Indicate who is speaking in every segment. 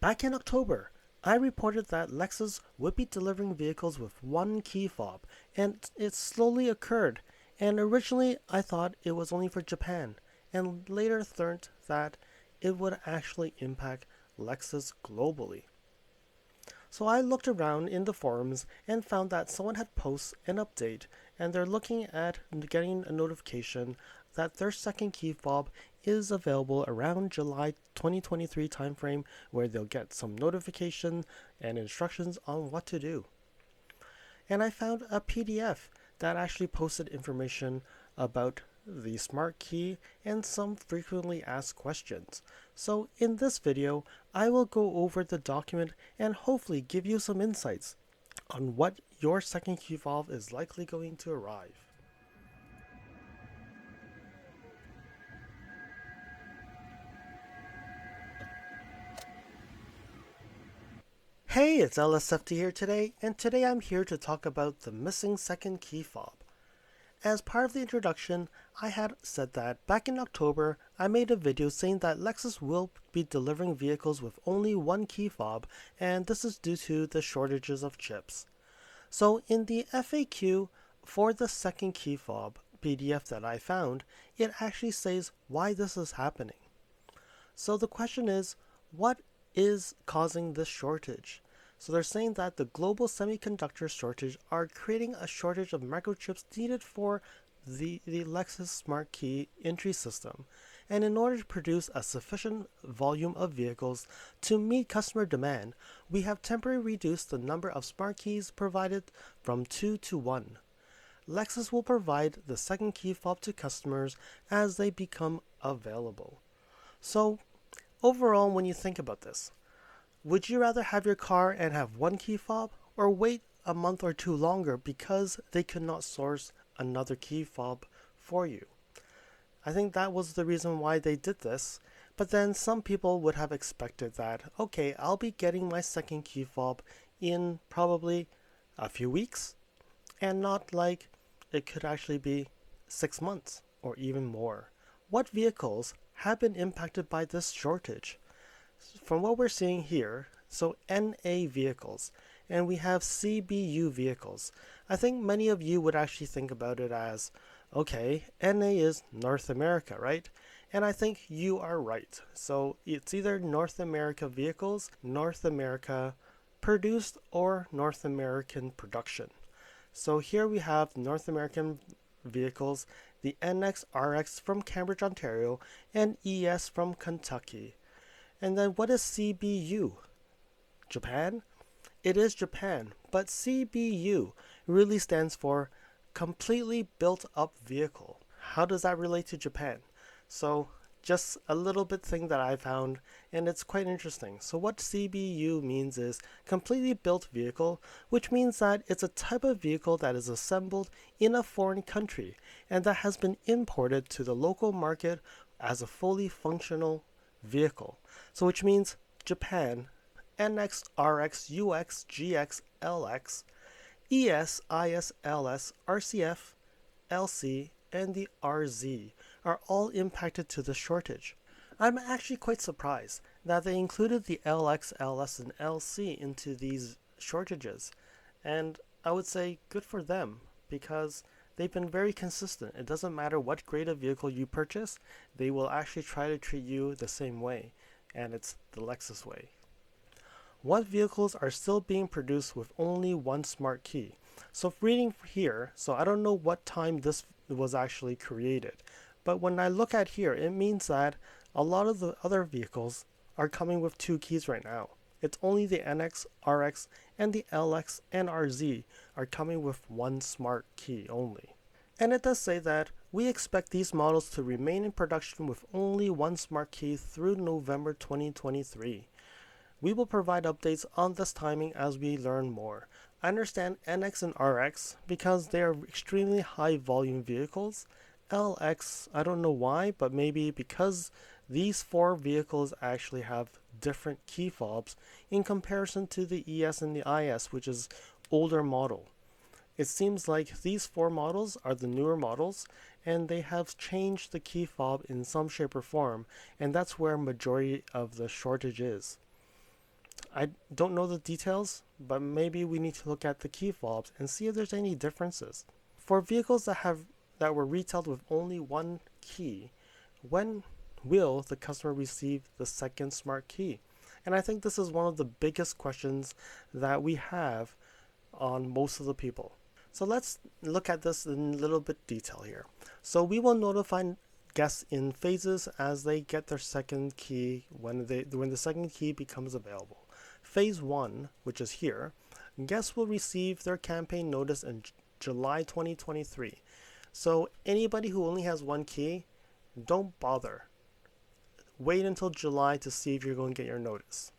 Speaker 1: Back in October, I reported that Lexus would be delivering vehicles with one key fob, and it slowly occurred. And originally I thought it was only for Japan, and later learned that it would actually impact Lexus globally. So I looked around in the forums and found that someone had posted an update, and they're looking at getting a notification that their second key fob is available around July 2023 timeframe, where they'll get some notification and instructions on what to do. And I found a PDF that actually posted information about the Smart Key and some frequently asked questions. So in this video, I will go over the document and hopefully give you some insights on what your second key fob is likely going to arrive. Hey, it's LSFT here today, and today I'm here to talk about the missing second key fob. As part of the introduction, I had said that back in October, I made a video saying that Lexus will be delivering vehicles with only one key fob, and this is due to the shortages of chips. So in the FAQ for the second key fob PDF that I found, it actually says why this is happening. So the question is, what is causing this shortage? So they're saying that the global semiconductor shortage are creating a shortage of microchips needed for the Lexus Smart Key entry system. And in order to produce a sufficient volume of vehicles to meet customer demand, we have temporarily reduced the number of Smart Keys provided from 2 to 1. Lexus will provide the second key fob to customers as they become available. So overall, when you think about this, would you rather have your car and have one key fob, or wait a month or two longer because they could not source another key fob for you? I think that was the reason why they did this, but then some people would have expected that, okay, I'll be getting my second key fob in probably a few weeks, and not like it could actually be 6 months or even more. What vehicles have been impacted by this shortage? From what we're seeing here, so NA vehicles, and we have CBU vehicles. I think many of you would actually think about it as, okay, NA is North America, right? And I think you are right. So it's either North America vehicles, North America produced, or North American production. So here we have North American vehicles, the NX RX from Cambridge, Ontario, and ES from Kentucky. And then what is CBU? Japan? It is Japan, but CBU really stands for completely built up vehicle. How does that relate to Japan? So just a little bit thing that I found, and it's quite interesting. So what CBU means is completely built vehicle, which means that it's a type of vehicle that is assembled in a foreign country and that has been imported to the local market as a fully functional vehicle. So which means Japan, NX, RX, UX, GX, LX, ES, IS, LS, RCF, LC, and the RZ are all impacted to the shortage. I'm actually quite surprised that they included the LX, LS, and LC into these shortages. And I would say good for them, because they've been very consistent. It doesn't matter what grade of vehicle you purchase, they will actually try to treat you the same way, and it's the Lexus way. What vehicles are still being produced with only one smart key? So reading here, so I don't know what time this was actually created, but when I look at here, it means that a lot of the other vehicles are coming with two keys right now. It's only the NX, RX, and the LX and RZ are coming with one smart key only. And it does say that we expect these models to remain in production with only one smart key through November 2023. We will provide updates on this timing as we learn more. I understand NX and RX because they are extremely high volume vehicles. LX, I don't know why, but maybe because these four vehicles actually have different key fobs in comparison to the ES and the IS, which is older model. It seems like these four models are the newer models, and they have changed the key fob in some shape or form, and that's where majority of the shortage is. I don't know the details, but maybe we need to look at the key fobs and see if there's any differences. For vehicles that were retailed with only one key, when will the customer receive the second smart key? And I think this is one of the biggest questions that we have on most of the people. So let's look at this in a little bit detail here. So we will notify guests in phases as they get their second key when the second key becomes available. Phase 1, which is here, guests will receive their campaign notice in July 2023. So anybody who only has one key, don't bother. Wait until July to see if you're going to get your notice.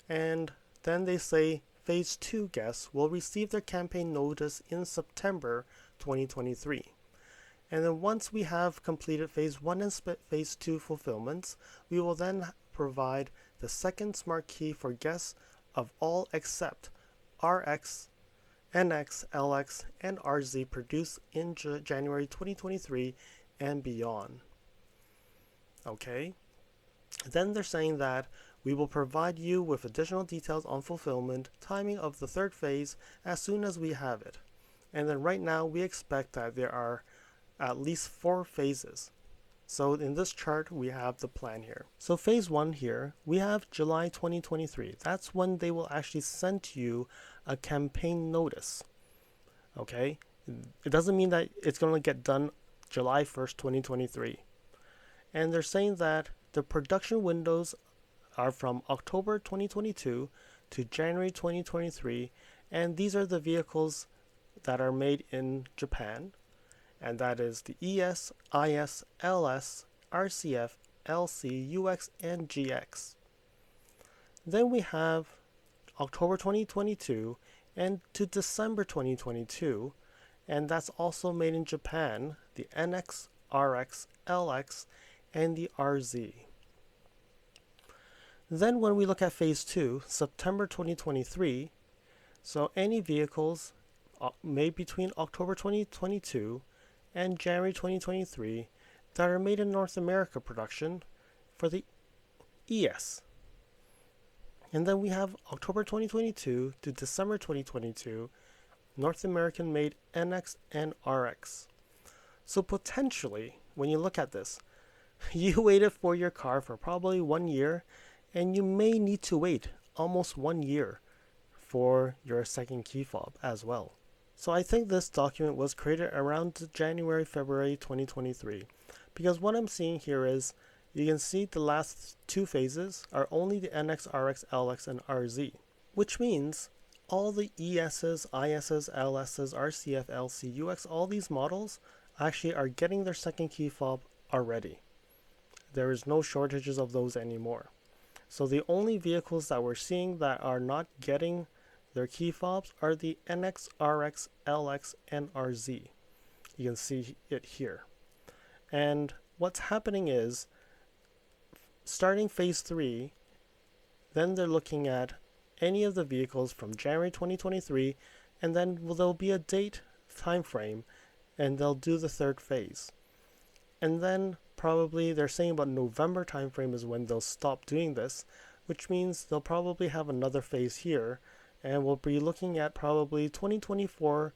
Speaker 1: And then they say Phase 2 guests will receive their campaign notice in September 2023. And then once we have completed Phase 1 and Phase 2 fulfillments, we will then provide the second smart key for guests of all except RX, NX, LX, and RZ produced in January 2023 and beyond. Okay? Then they're saying that we will provide you with additional details on fulfillment, timing of the third phase as soon as we have it. And then right now we expect that there are at least 4 phases. So in this chart we have the plan here. So phase 1 here, we have July 2023. That's when they will actually send to you a campaign notice. Okay? It doesn't mean that it's going to get done July 1st, 2023. And they're saying that the production windows are from October 2022 to January 2023, and these are the vehicles that are made in Japan, and that is the ES, IS, LS, RCF, LC, UX, and GX. Then we have October 2022 and to December 2022, and that's also made in Japan, the NX, RX, LX, and the RZ. Then when we look at Phase 2, September 2023, so any vehicles made between October 2022 and January 2023 that are made in North America production for the ES. And then we have October 2022 to December 2022, North American made NX and RX. So potentially, when you look at this, you waited for your car for probably 1 year, and you may need to wait almost 1 year for your second key fob as well. So I think this document was created around January, February 2023, because what I'm seeing here is you can see the last 2 phases are only the NX, RX, LX, and RZ, which means all the ESs, ISs, LSs, RCF, LC, UX, all these models actually are getting their second key fob already. There is no shortages of those anymore. So the only vehicles that we're seeing that are not getting their key fobs are the NX, RX, LX, and RZ. You can see it here. And what's happening is, starting Phase 3, then they're looking at any of the vehicles from January 2023, and then there'll be a date time frame, and they'll do the third phase. And then probably they're saying about November time frame is when they'll stop doing this, which means they'll probably have another phase here, and we'll be looking at probably 2024,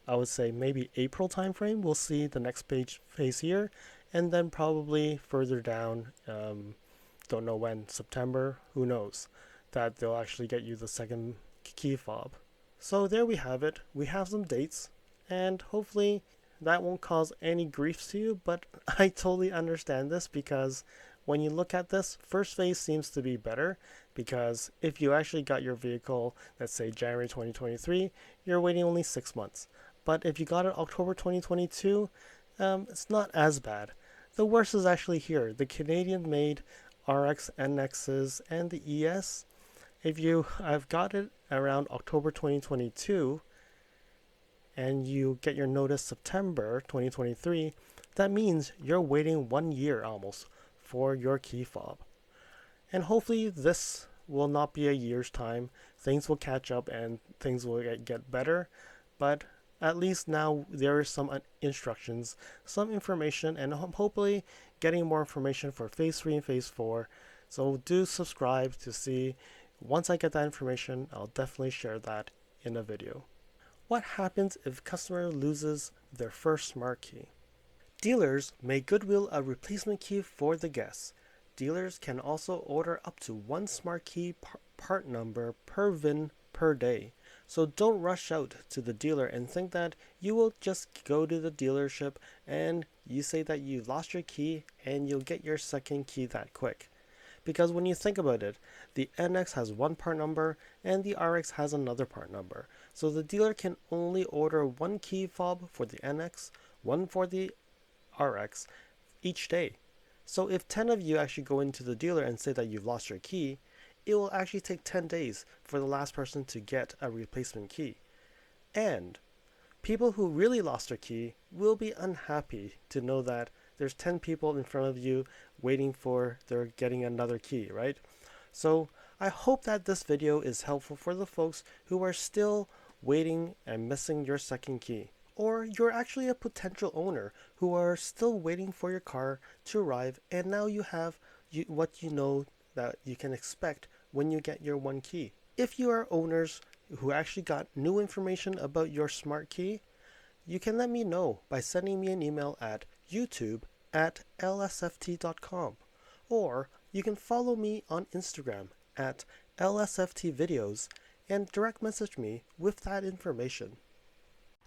Speaker 1: I would say maybe April time frame. We'll see the next phase here, and then probably further down, don't know when, September, who knows, that they'll actually get you the second key fob. So there we have it. We have some dates, and hopefully that won't cause any griefs to you, but I totally understand this, because when you look at this, first phase seems to be better, because if you actually got your vehicle, let's say January 2023, you're waiting only 6 months. But if you got it October 2022, it's not as bad. The worst is actually here, the Canadian made RX, NXs, and the ES. If I've got it around October 2022, and you get your notice September 2023, that means you're waiting 1 year almost for your key fob. And hopefully this will not be a year's time. Things will catch up and things will get better, but at least now there is some instructions, some information, and I'm hopefully getting more information for Phase 3 and Phase 4. So do subscribe to see Once I get that information, I'll definitely share that in a video. What happens if a customer loses their first smart key? Dealers may goodwill a replacement key for the guests. Dealers can also order up to one smart key part number per VIN per day. So don't rush out to the dealer and think that you will just go to the dealership and you say that you lost your key and you'll get your second key that quick. Because when you think about it, the NX has one part number and the RX has another part number. So the dealer can only order one key fob for the NX, one for the RX each day. So if 10 of you actually go into the dealer and say that you've lost your key, it will actually take 10 days for the last person to get a replacement key. And people who really lost their key will be unhappy to know that there's 10 people in front of you waiting for their getting another key, right? So I hope that this video is helpful for the folks who are still waiting and missing your second key. Or you're actually a potential owner who are still waiting for your car to arrive, and now you have what you know that you can expect when you get your one key. If you are owners who actually got new information about your smart key, you can let me know by sending me an email at youtube@lsft.com, or you can follow me on Instagram at lsftvideos and direct message me with that information.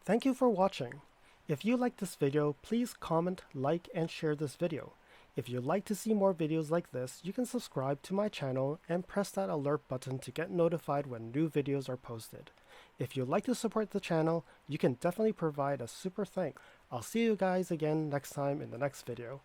Speaker 1: Thank you for watching. If you liked this video, please comment, like, and share this video. If you'd like to see more videos like this, you can subscribe to my channel and press that alert button to get notified when new videos are posted. If you'd like to support the channel, you can definitely provide a super thanks. I'll see you guys again next time in the next video.